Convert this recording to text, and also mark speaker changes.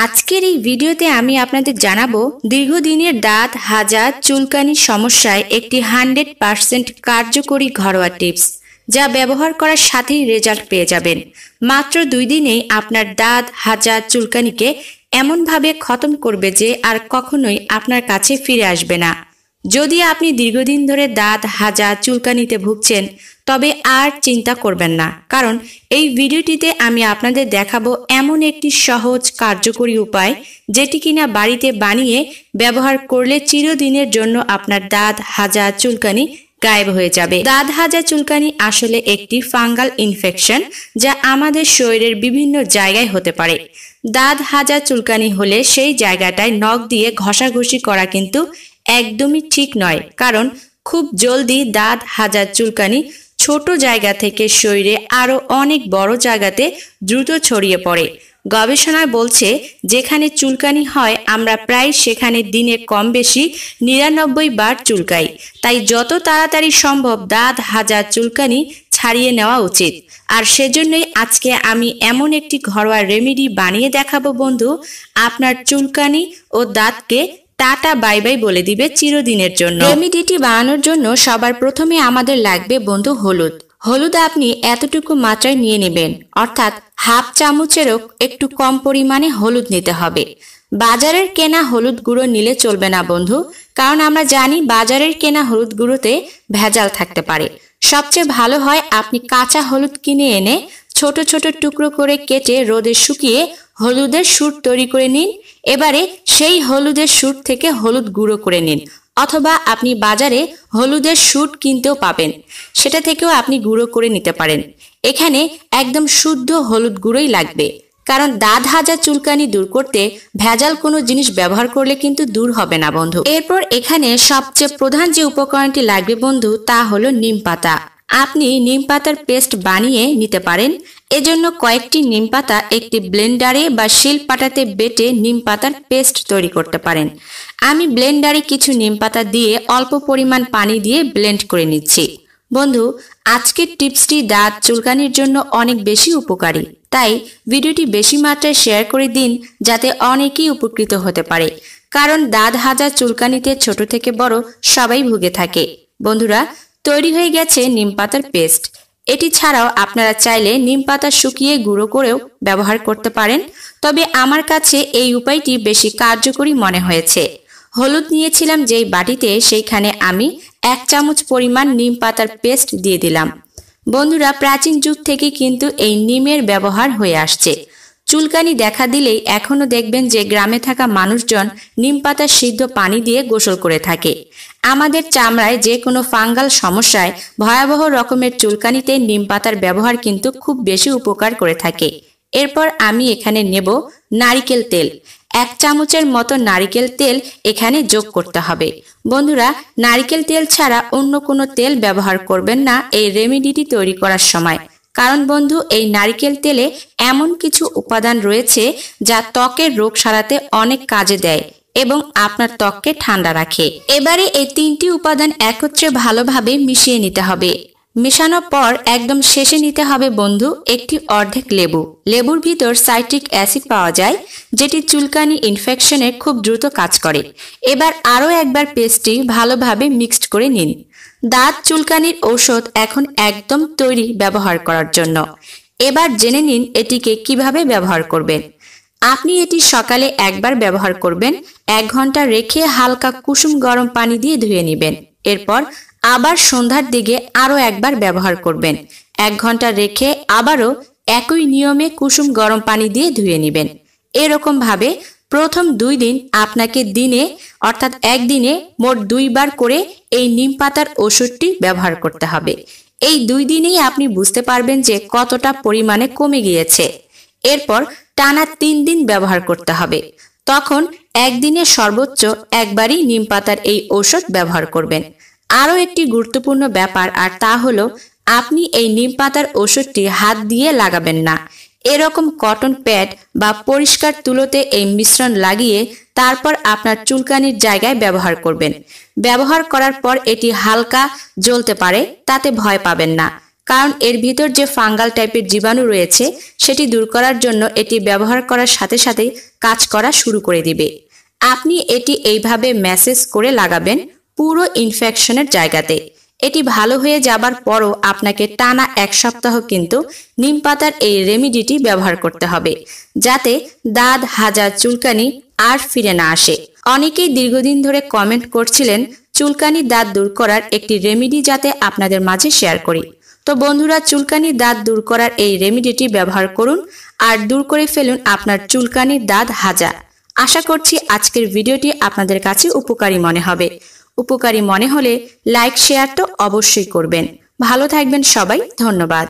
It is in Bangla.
Speaker 1: আজকের এই ভিডিওতে আমি আপনাদের জানাবো দীর্ঘদিনের দাঁত হাজা চুলকানি সমস্যায় একটি 100% কার্যকরী ঘরোয়া টিপস, যা ব্যবহার করার সাথেই রেজাল্ট পেয়ে যাবেন। মাত্র 2 দিনেই আপনার দাঁত হাজা চুলকানিকে এমনভাবে খতম করবে যে আর কখনোই আপনার কাছে ফিরে আসবে না। যদি আপনি দীর্ঘদিন ধরে দাঁত হাজা চুলকানিতে ভুগছেন, তবে আর চিন্তা করবেন না, কারণ এই ভিডিওটিতে আমি আপনাদের দেখাবো এমন একটি সহজ কার্যকরী উপায়, যেটি কিনা বাড়িতে বানিয়ে ব্যবহার করলে চিরদিনের জন্য আপনার দাঁত হাজা চুলকানি গায়েব হয়ে যাবে। দাঁত হাজা চুলকানি আসলে একটি ফাঙ্গাল ইনফেকশন, যা আমাদের শরীরের বিভিন্ন জায়গায় হতে পারে। দাঁত হাজা চুলকানি হলে সেই জায়গাটায় নখ দিয়ে ঘষাঘষি করা কিন্তু একদমই ঠিক নয়, কারণ খুব জলদি দাঁত হাজা চুলকানি ছোট জায়গা থেকে শরীরে আরো অনেক বড় জায়গাতে দ্রুত ছড়িয়ে পড়ে। গবেষণায় বলছে, যেখানে চুলকানি হয় আমরা প্রায় সেখানে দিনে কম বেশি 99 বার চুলকাই। তাই যত তাড়াতাড়ি সম্ভব দাঁত হাজা চুলকানি ছাড়িয়ে নেওয়া উচিত। আর সেজন্যই আজকে আমি এমন একটি ঘরোয়া রেমেডি বানিয়ে দেখাবো বন্ধু, আপনার চুলকানি ও দাঁতকে টাটা বাই বাই বলে দিবে চিরদিনের জন্য। রেমেডিটি বানানোর জন্য সবার প্রথমে আমাদের লাগবে বন্ধু হলুদ আপনি এতটুকু মাত্রায় নিয়ে নেবেন, অর্থাৎ হাফ চামচেরও একটু কম পরিমাণে হলুদ নিতে হবে। বাজারের কেনা হলুদ গুঁড়ো নিলে চলবে না বন্ধু, কারণ আমরা জানি বাজারের কেনা হলুদ গুঁড়োতে ভেজাল থাকতে পারে। সবচেয়ে ভালো হয় আপনি কাঁচা হলুদ কিনে এনে ছোট ছোট টুকরো করে কেটে রোদে শুকিয়ে হলুদের সুর তৈরি করে নিন। এবারে সেই হলুদের সুর থেকে হলুদ গুঁড়ো করে নিন, অথবা আপনি বাজারে হলুদের সুর কিনতেও পাবেন, সেটা থেকেও আপনি গুঁড়ো করে নিতে পারেন। এখানে একদম শুদ্ধ হলুদ গুঁড়োই লাগবে, কারণ দাঁত হাজা চুলকানি দূর করতে ভেজাল কোনো জিনিস ব্যবহার করলে কিন্তু দূর হবে না বন্ধু। এরপর এখানে সবচেয়ে প্রধান যে উপকরণটি লাগবে বন্ধু, তা হলো নিম পাতা। আপনি নিম পাতার পেস্ট বানিয়ে নিতে পারেন। এজন্য কয়েকটি নিম পাতা একটি ব্লেন্ডারে বা শিলপাটাতে বেটে নিম পাতার পেস্ট তৈরি করতে পারেন। আমি ব্লেন্ডারে কিছু নিম পাতা দিয়ে অল্প পরিমাণ পানি দিয়ে ব্লেন্ড করে নিচ্ছি। বন্ধু, আজকের টিপসটি দাঁত চুলকানির জন্য অনেক বেশি উপকারী, তাই ভিডিওটি বেশি মাত্রায় শেয়ার করে দিন, যাতে অনেকেই উপকৃত হতে পারে। কারণ দাঁত হাজা চুলকানিতে ছোট থেকে বড় সবাই ভুগে থাকে। বন্ধুরা, তৈরি হয়ে গেছে নিম পাতার পেস্ট। এটি ছাড়াও আপনারা চাইলে নিম পাতা শুকিয়ে গুঁড়ো করেও ব্যবহার করতে পারেন, তবে আমার কাছে এই উপায়টি বেশি কার্যকরী মনে হয়েছে। হলুদ নিয়েছিলাম যেই বাটিতে, সেইখানে আমি 1 চামচ পরিমাণ নিম পাতার পেস্ট দিয়ে দিলাম। বন্ধুরা, প্রাচীন যুগ থেকে কিন্তু এই নিমের ব্যবহার হয়ে আসছে। চুলকানি দেখা দিলেই এখনো দেখবেন যে গ্রামে থাকা মানুষজন নিম পাতা সিদ্ধ পানি দিয়ে গোসল করে থাকে। আমাদের চামড়ায় যে কোনো ফাঙ্গাল সমস্যায় ভয়াবহ রকমের চুলকানিতে নিম পাতার ব্যবহার কিন্তু খুব বেশি উপকার করে থাকে। এরপর আমি এখানে নেব নারিকেল তেল। 1 চামচের মতো নারিকেল তেল এখানে যোগ করতে হবে। বন্ধুরা, নারিকেল তেল ছাড়া অন্য কোনো তেল ব্যবহার করবেন না এই রেমেডিটি তৈরি করার সময়, কারণ বন্ধু এই নারিকেল তেলে এমন কিছু উপাদান রয়েছে যা ত্বকের রোগ সারাতে অনেক কাজে দেয় এবং আপনার ত্বককে ঠান্ডা রাখে। এবারে এই 3টি উপাদান একত্রে ভালোভাবে মিশিয়ে নিতে হবে। মেশানোর পর একদম শেষে নিতে হবে বন্ধু একটি অর্ধেক লেবু। লেবুর ভিতর সাইট্রিক অ্যাসিড পাওয়া যায়, যেটি চুলকানি ইনফেকশনে খুব দ্রুত কাজ করে। এবার আরও একবার পেস্টটি ভালোভাবে মিক্সড করে নিন। দাঁত চুলকানির ঔষধ এখন একদম তৈরি ব্যবহার করার জন্য। এবার জেনে নিন এটিকে কিভাবে ব্যবহার করবেন। আপনি এটি সকালে একবার ব্যবহার করবেন, 1 ঘন্টা রেখে হালকা কুসুম গরম পানি দিয়ে ধুয়ে নেবেন। এরপর আবার সন্ধ্যার দিকে আরও একবার ব্যবহার করবেন, 1 ঘন্টা রেখে আবারও একই নিয়মে কুসুম গরম পানি দিয়ে ধুয়ে নেবেন। এরকম ভাবে প্রথম 2 দিন আপনাকে দিনে অর্থাৎ একদিনে মোট 2 বার করে এই নিম পাতার ওষুধটি ব্যবহার করতে হবে। এই 2 দিনেই আপনি বুঝতে পারবেন যে কতটা পরিমাণে কমে গিয়েছে। এরপর টানা 3 দিন ব্যবহার করতে হবে। তখন একদিনে সর্বোচ্চ একবারই নিম পাতার এই ঔষধ ব্যবহার করবেন। আরও একটি গুরুত্বপূর্ণ ব্যাপার, আর তা হলো আপনি এই নিম পাতার ওষুধটি হাত দিয়ে লাগাবেন না। এরকম কটন প্যাড বা পরিষ্কার তুলোতে এই মিশ্রণ লাগিয়ে তারপর আপনার চুলকানির জায়গায় ব্যবহার করবেন। ব্যবহার করার পর এটি হালকা জ্বলতে পারে, তাতে ভয় পাবেন না, কারণ এর ভিতর যে ফাঙ্গাল টাইপের জীবাণু রয়েছে সেটি দূর করার জন্য এটি ব্যবহার করার সাথে সাথে কাজ করা শুরু করে দিবে। আপনি এটি এইভাবে ম্যাসেজ করে লাগাবেন পুরো ইনফেকশনের জায়গাতে। এটি ভালো হয়ে যাবার পরও আপনাকে টানা 1 সপ্তাহ কিন্তু নিম পাতার এই রেমিডিটি ব্যবহার করতে হবে, যাতে দাঁত, হাজা, চুলকানি আর ফিরে না আসে। অনেকেই দীর্ঘদিন ধরে কমেন্ট করছিলেন চুলকানি দাঁত দূর করার একটি রেমিডি যাতে আপনাদের মাঝে শেয়ার করি। তো বন্ধুরা, চুলকানি দাঁত দূর করার এই রেমিডিটি ব্যবহার করুন আর দূর করে ফেলুন আপনার চুলকানি, দাঁত, হাজা। আশা করছি আজকের ভিডিওটি আপনাদের কাছে উপকারী মনে হবে। উপকারী মনে হলে লাইক, শেয়ার তো অবশ্যই করবেন। ভালো থাকবেন সবাই, ধন্যবাদ।